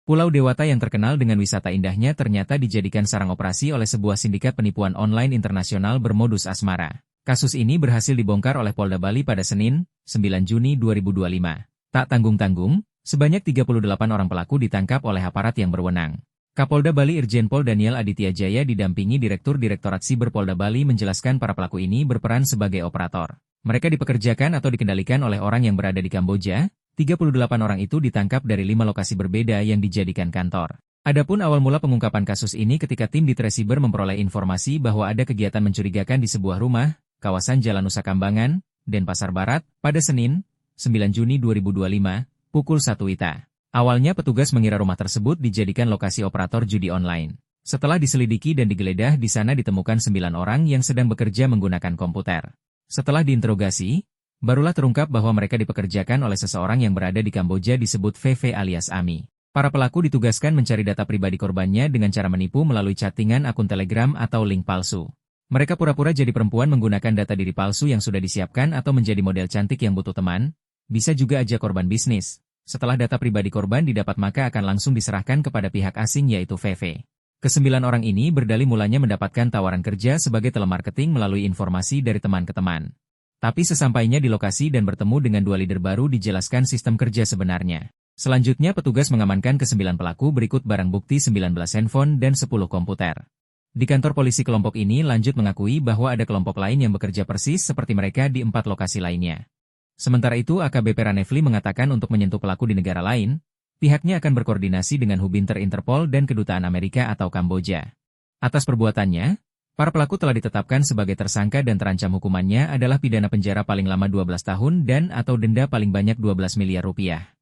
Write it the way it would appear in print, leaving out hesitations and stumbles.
Pulau Dewata yang terkenal dengan wisata indahnya ternyata dijadikan sarang operasi oleh sebuah sindikat penipuan online internasional bermodus asmara. Kasus ini berhasil dibongkar oleh Polda Bali pada Senin, 9 Juni 2025. Tak tanggung-tanggung, sebanyak 38 orang pelaku ditangkap oleh aparat yang berwenang. Kapolda Bali Irjen Pol Daniel Aditya Jaya didampingi Direktur Direktorat Siber Polda Bali menjelaskan para pelaku ini berperan sebagai operator. Mereka dipekerjakan atau dikendalikan oleh orang yang berada di Kamboja. 38 orang itu ditangkap dari 5 lokasi berbeda yang dijadikan kantor. Adapun awal mula pengungkapan kasus ini ketika tim di Tresiber memperoleh informasi bahwa ada kegiatan mencurigakan di sebuah rumah, kawasan Jalan Nusa Kambangan, Denpasar Barat, pada Senin, 9 Juni 2025, pukul 1 WITA. Awalnya petugas mengira rumah tersebut dijadikan lokasi operator judi online. Setelah diselidiki dan digeledah di sana ditemukan 9 orang yang sedang bekerja menggunakan komputer. Setelah diinterogasi, barulah terungkap bahwa mereka dipekerjakan oleh seseorang yang berada di Kamboja disebut VV alias Ami. Para pelaku ditugaskan mencari data pribadi korbannya dengan cara menipu melalui chattingan akun Telegram atau link palsu. Mereka pura-pura jadi perempuan menggunakan data diri palsu yang sudah disiapkan atau menjadi model cantik yang butuh teman, bisa juga ajak korban bisnis. Setelah data pribadi korban didapat maka akan langsung diserahkan kepada pihak asing yaitu VV. Kesembilan orang ini berdalih mulanya mendapatkan tawaran kerja sebagai telemarketing melalui informasi dari teman ke teman. Tapi sesampainya di lokasi dan bertemu dengan 2 leader baru dijelaskan sistem kerja sebenarnya. Selanjutnya petugas mengamankan ke-9 pelaku berikut barang bukti 19 handphone dan 10 komputer. Di kantor polisi kelompok ini lanjut mengakui bahwa ada kelompok lain yang bekerja persis seperti mereka di 4 lokasi lainnya. Sementara itu AKBP Ranefli mengatakan untuk menyentuh pelaku di negara lain, pihaknya akan berkoordinasi dengan Hubinter Interpol dan Kedutaan Amerika atau Kamboja. Atas perbuatannya, para pelaku telah ditetapkan sebagai tersangka dan terancam hukumannya adalah pidana penjara paling lama 12 tahun dan atau denda paling banyak 12 miliar rupiah.